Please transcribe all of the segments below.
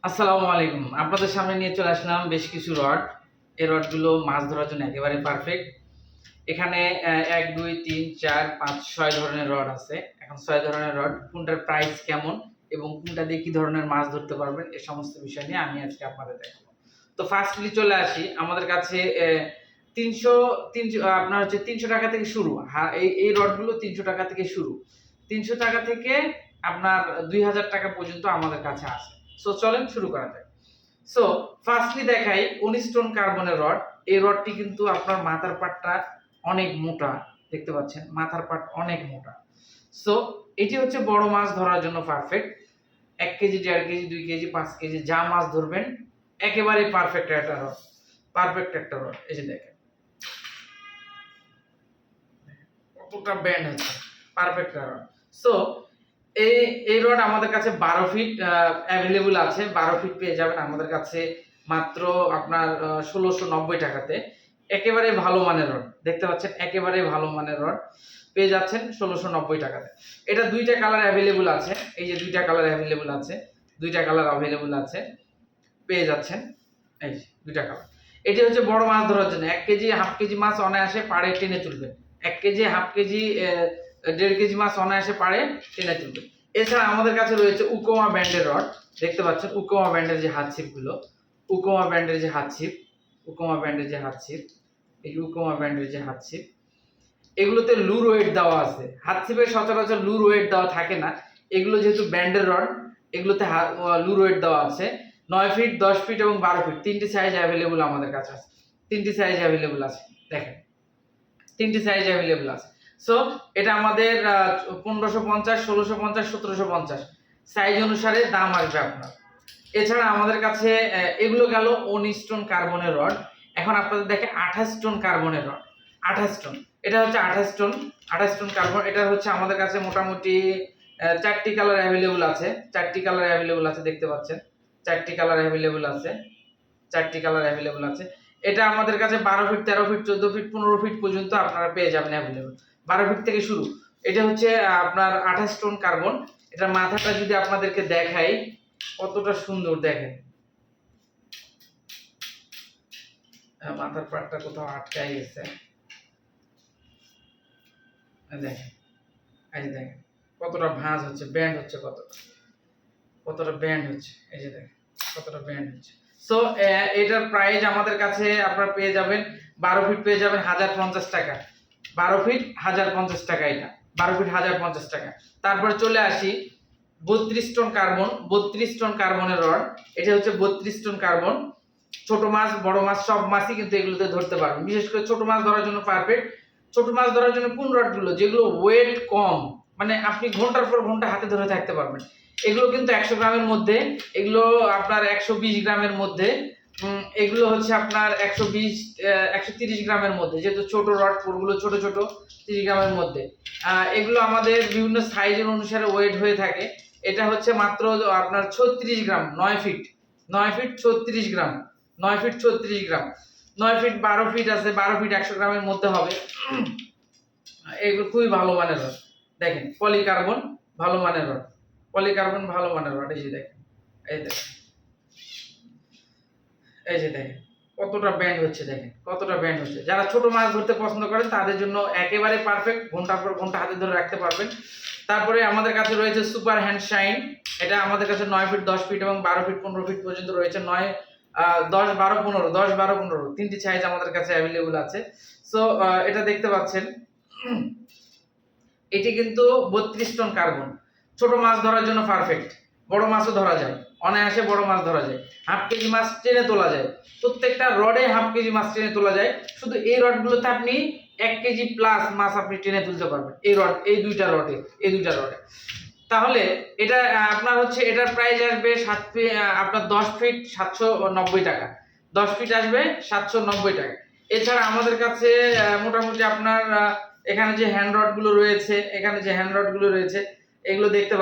আসসালামু আলাইকুম। আপনাদের সামনে নিয়ে চলে আসলাম বেশ কিছু রড। এই রডগুলো মাছ ধরার জন্য একেবারে পারফেক্ট। এখানে ১, ২, ৩, ৪, ৫, ৬ ধরনের রড আছে। এখন ৬ ধরনের রড কোনটার প্রাইস কেমন এবং কোনটা দিয়ে কি ধরনের মাছ ধরতে পারবেন এ সমস্ত বিষয় নিয়ে আমি আজকে আপনাদের দেখাবো। তো ফার্স্টলি চলে আসি আমাদের কাছে ৩০০ আপনার হচ্ছে ৳৩০০ থেকে শুরু। এই রডগুলো ৳৩০০ থেকে শুরু। ৳৩০০ থেকে আপনার ৳২,০০০ পর্যন্ত আমাদের কাছে আছে। সো চলেন শুরু করা যাক। সো ফার্স্টলি দেখাই ১৯ টন কার্বনের রড। এই রডটি কিন্তু আপনার মাথার পাটটা অনেক মোটা, দেখতে পাচ্ছেন মাথার পাট অনেক মোটা। সো এটি হচ্ছে বড় মাছ ধরার জন্য perfect. ১ KG, ১.৫ KG, ২ KG, ৫ KG যা মাছ ধরবেন একেবারেই পারফেক্ট একটা রড। পারফেক্ট একটা রড। এই যে দেখেন কতটা ব্যান্ড হচ্ছে। পারফেক্ট একটা রড। সো এই এই রড আমাদের কাছে ১২ ফিট অ্যাভেলেবল আছে। ১২ ফিট পেয়ে যাবেন আমাদের কাছে মাত্র আপনার ৳১৬৯০ তে। একেবারে ভালো মানের রড। দেখতে পাচ্ছেন একেবারে ভালো মানের রড পেয়ে যাচ্ছেন ৳১৬৯০ তে। এটা ২ টা কালার অ্যাভেলেবল আছে। এই যে ২ টা কালার অ্যাভেলেবল আছে। ২ টা কালার অ্যাভেলেবল আছে। পেয়ে যাচ্ছেন। এই যে ২ টা কালার। এটি হচ্ছে বড় মাছ ধরার জন্য ১ কেজি, হাফ কেজি মাছ অনায়াসে পাড়ে টেনে তুলবেন। ১ কেজি, হাফ কেজি, ১.৫ কেজি মাছ অনায়াসে পাড়ে টেনে তুলবেন। এছাড়া আমাদের কাছে রয়েছে উকোমা ব্র্যান্ডের রড। দেখতে পাচ্ছেন উকোমা ব্র্যান্ডের যে হাত ছিপগুলো, উকোমা ব্র্যান্ডের যে হাত ছিপ, উকোমা ব্র্যান্ডের যে হাত ছিপ, এই উকোমা ব্র্যান্ডের যে হাত ছিপ, এগুলোতে লুর ওয়েট দেওয়া আছে। হাত ছিপে সচরাচর লুর ওয়েট দেওয়া থাকে না। এগুলো যেহেতু ব্র্যান্ডের রড, এগুলোতে লুর ওয়েট দেওয়া আছে। ৯ ফিট, ১০ ফিট এবং ১২ ফিট ৩ টি সাইজ অ্যাভেলেবল আমাদের কাছে আছে। ৩ টি সাইজ অ্যাভেলেবল আছে। দেখেন ৩ টি সাইজ অ্যাভেলেবল আছে। সো এটা আমাদের ১৫৫০, ১৬৫০, ১৭৫০ সাইজ অনুসারে দাম আসবে আপনার। এছাড়া আমাদের কাছে এগুলো গেল ১৯ টন কার্বনের রড। এখন আপনাদের দেখে ২৮ টন কার্বনের রড। ২৮ টন। এটা হচ্ছে ২৮ টন, ২৮ টন কার্বন। এটা হচ্ছে আমাদের কাছে মোটামুটি ৪ টি কালার অ্যাভেলেবল আছে। ৪ টি কালার অ্যাভেলেবল আছে দেখতে পাচ্ছেন। ৪ টি কালার অ্যাভেলেবল আছে। ৪ টি কালার অ্যাভেলেবল আছে। এটা আমাদের কাছে ১২ ফিট, ১৩ ফিট, ১৪ ফিট, ১৫ ফিট পর্যন্ত আপনারা পেয়ে যাবেন অ্যাভেলেবল। ১২ ফিট থেকে শুরু। এটা হচ্ছে আপনার ২৮ টন কার্বন। এটার মাথাটা যদি আপনাদেরকে দেখাই কতটা সুন্দর দেখেন। মাথার পাটটা কোথাও আটকায় গেছে। দেখেন, এই যে দেখেন কতটা ভাঁজ হচ্ছে, ব্যান্ড হচ্ছে কতটা ব্যান্ড হচ্ছে। এই যে দেখেন কতটা ব্যান্ড হচ্ছে। সো এটার প্রাইস আমাদের কাছে আপনারা পেয়ে যাবেন ১২ ফিট পেয়ে যাবেন ৳১,০৫০। ১২ ফিট ৳১,০৫০ এটা। ১২ ফিট ৳১,০৫০। তারপরে চলে আসি ৩২ টন কার্বন, ৩২ টন কার্বনের রড। এটা হচ্ছে ৩২ টন কার্বন। ছোট মাছ, বড় মাছ সব মাছই কিন্তু এগুলোতে ধরতে পারবেন। বিশেষ করে ছোট মাছ ধরার জন্য পারফেক্ট। ছোট মাছ ধরার জন্য কোন রডগুলো? যেগুলো ওয়েট কম, মানে আপনি ঘন্টার পর ঘন্টা হাতে ধরে থাকতে পারবেন। এগুলো কিন্তু ১০০ গ্রামের মধ্যে, এগুলো আপনার ১২০ গ্রামের মধ্যে, এগুলো হচ্ছে আপনার ১২০ ১৩০ গ্রামের মধ্যে। যেহেতু ছোট রড পুরগুলো ছোট, ছোট ৩০ গ্রামের মধ্যে। এগুলো আমাদের বিভিন্ন সাইজের অনুসারে ওয়েট হয়ে থাকে। এটা হচ্ছে মাত্র আপনার ৩৬ গ্রাম, ৯ ফিট। ৯ ফিট ৩৬ গ্রাম। ৯ ফিট ৩৬ গ্রাম। ৯ ফিট ১২ ফিট আছে, ১২ ফিট ১০০ গ্রামের মধ্যে হবে। এগুলো খুবই ভালো মানের রড। দেখেন পলিকার্বন ভালো মানের রড। পলিকার্বন ভালো মানের রড। এই যে দেখেন। এই দেখেন। এই যে দেখেন কতটা ব্যান্ড হচ্ছে, দেখেন কতটা ব্যান্ড হচ্ছে। যারা ছোট মাছ ধরতে পছন্দ করেন তাদের জন্য একেবারে পারফেক্ট। ঘন্টার পর ঘন্টা হাতে ধরে রাখতে পারবেন। তারপরে আমাদের কাছে রয়েছে সুপার হ্যান্ড শাইন। এটা আমাদের কাছে ৯ ফিট, ১০ ফিট এবং ১২ ফিট, ১৫ ফিট পর্যন্ত রয়েছে। ১০, ১২, ১৫, ১০, ১২, ১৫ তিনটি সাইজ আমাদের কাছে অ্যাভেলেবল আছে। সো এটা দেখতে পাচ্ছেন। এটি কিন্তু ৩২ টন কার্বন। ছোট মাছ ধরার জন্য পারফেক্ট। বড় মাছও ধরা যায়। অনায়াসে বড় মাছ ধরা যায়। হাফ কেজি মাছ টেনে তোলা যায়। প্রত্যেকটা রডে হাফ কেজি মাছ টেনে তোলা যায়। শুধু এই রডগুলোতে আপনি ১ কেজি প্লাস মাছ আপনি টেনে তুলতে পারবেন। এই ২টা রডে। তাহলে এটা আপনার হচ্ছে এটার প্রাইস আসবে আপনার ১০ ফিট ৳৭৯০। ১০ ফিট আসবে ৳৭৯০। এছাড়া আমাদের কাছে মোটামুটি আপনার এখানে যে হ্যান্ড রডগুলো রয়েছে, এগুলো দেখতে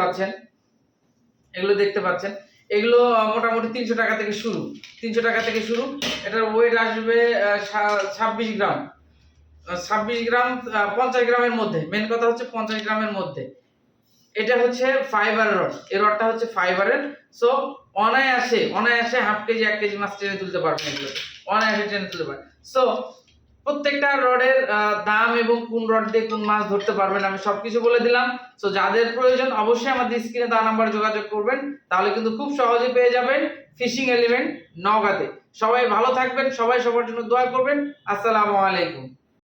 পাচ্ছেন। এগুলো মোটামুটি ৳৩০০ থেকে শুরু। ৳৩০০ থেকে শুরু। এটার ওয়েট আসবে ২৬ গ্রাম। ২৬ গ্রাম, ৫০ গ্রামের মধ্যে। মেইন কথা হচ্ছে ৫০ গ্রামের মধ্যে। এটা হচ্ছে ফাইবারের রড। এই রডটা হচ্ছে ফাইবারের। সো অনায়াসে হাফ কেজি 1 কেজি মাছ টেনে তুলতে পারবেন, এগুলো অনায়াসে টেনে তুলতে পারবেন। সো প্রত্যেকটা রডের দাম এবং কোন রড দিয়ে কোন মাছ ধরতে পারবেন আমি সবকিছু বলে দিলাম। সো যাদের প্রয়োজন অবশ্যই আমাদের স্ক্রিনে দেওয়া নাম্বারে যোগাযোগ করবেন, তাহলে কিন্তু খুব সহজে পেয়ে যাবেন ফিশিং এলিমেন্ট নওগাঁতে। সবাই ভালো থাকবেন, সবাই সবার জন্য দোয়া করবেন। আসসালামু আলাইকুম।